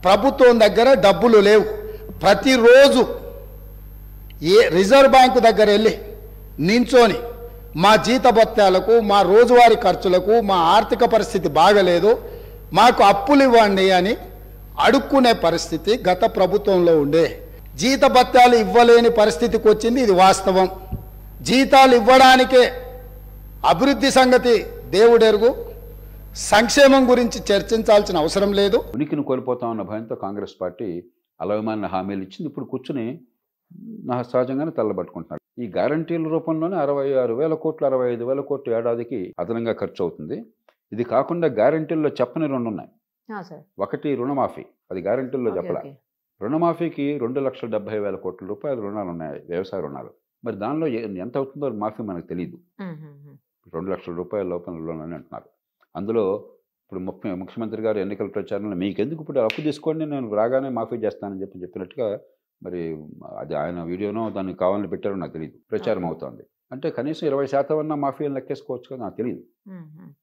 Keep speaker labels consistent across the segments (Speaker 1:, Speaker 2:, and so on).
Speaker 1: ప్రభుత్వం దగ్గర డబ్బులు లేవు. ప్రతిరోజు రిజర్వ్ బ్యాంకు దగ్గర వెళ్ళి నించొని మా జీతభత్యాలకు, మా రోజువారీ ఖర్చులకు, మా ఆర్థిక పరిస్థితి బాగలేదు, మాకు అప్పులు ఇవ్వండి అని అడుక్కునే పరిస్థితి గత ప్రభుత్వంలో ఉండే. జీతభత్యాలు ఇవ్వలేని పరిస్థితికి వచ్చింది, ఇది వాస్తవం. జీతాలు ఇవ్వడానికే అభివృద్ధి సంగతి దేవుడెరుగు, సంక్షేమం గురించి చర్చించాల్సిన అవసరం లేదు.
Speaker 2: ఉనికిని కోల్పోతామన్న భయంతో కాంగ్రెస్ పార్టీ అలవమైన హామీలు ఇచ్చింది. ఇప్పుడు కూర్చుని సహజంగానే తల్లబట్టుకుంటున్నారు. ఈ గ్యారంటీల రూపంలోనే 66,000 కోట్లు 65,000 కోట్లు ఏడాదికి అదనంగా ఖర్చు అవుతుంది. ఇది కాకుండా గ్యారంటీల్లో చెప్పని రెండు ఉన్నాయి. ఒకటి రుణమాఫీ, అది గ్యారంటీల్లో చెప్పలా. రుణమాఫీకి 2,70,000 కోట్ల రూపాయల రుణాలు ఉన్నాయి, వ్యవసాయ రుణాలు. మరి దానిలో ఎంత అవుతుందో మాఫీ మనకు తెలియదు. 2 లక్షల రూపాయల లోపల లోన్ అని అంటున్నారు. అందులో ఇప్పుడు ముఖ్యమంత్రి గారు ఎన్నికల ప్రచారంలో మీకెందుకు ఇప్పుడు అప్పు తీసుకోండి, నేను రాగానే మాఫీ చేస్తానని చెప్పినట్టుగా, మరి అది ఆయన వీడియోనో దాన్ని కావాలని పెట్టారో నాకు తెలియదు, ప్రచారం అవుతోంది. అంటే కనీసం 20% అన్న మాఫీ అని లెక్కేసుకోవచ్చు కదా, నాకు తెలియదు.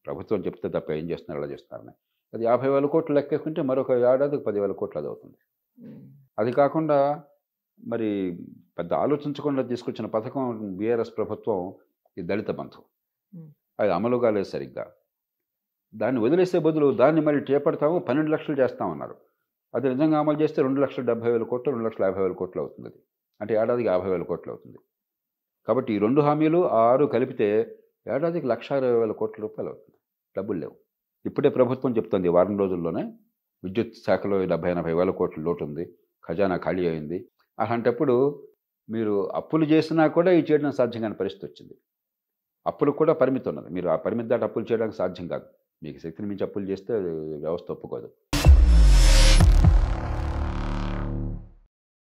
Speaker 2: ప్రభుత్వం చెప్తే తప్ప ఏం చేస్తున్నారు, ఎలా చేస్తున్నారని. అది 50,000 కోట్లు లెక్కేసుకుంటే మరొక ఏడాదికి 10,000 కోట్లు అది అవుతుంది. అది కాకుండా మరి పెద్ద ఆలోచించకుండా తీసుకొచ్చిన పథకం బీఆర్ఎస్ ప్రభుత్వం ఈ దళిత బంధు, అది అమలు కాలేదు సరిగ్గా. దాన్ని వదిలేసే బదులు దాన్ని మరి చేపడతాము, 12 లక్షలు చేస్తామన్నారు. అది నిజంగా అమలు చేస్తే 2,70,000 కోట్లు 2,50,000 కోట్లు అవుతుంది. అది అంటే ఏడాదికి 50,000 కోట్లు అవుతుంది. కాబట్టి ఈ రెండు హామీలు 6 కలిపితే ఏడాదికి 1,60,000 కోట్ల రూపాయలు అవుతుంది. డబ్బులు లేవు. ఇప్పుడే ప్రభుత్వం చెప్తుంది వారం రోజుల్లోనే విద్యుత్ శాఖలో 70,000-80,000 కోట్ల లోటు ఉంది, ఖజానా ఖాళీ అయింది. అలాంటప్పుడు మీరు అప్పులు చేసినా కూడా ఈ చేయడం సాధ్యం కాని పరిస్థితి వచ్చింది. అప్పులకు కూడా పరిమితి ఉన్నది. మీరు ఆ పరిమితి దాటి అప్పులు చేయడానికి సాధ్యం కాదు. మీకు శక్తిని మించి అప్పులు చేస్తే వ్యవస్థ ఒప్పుకోదు.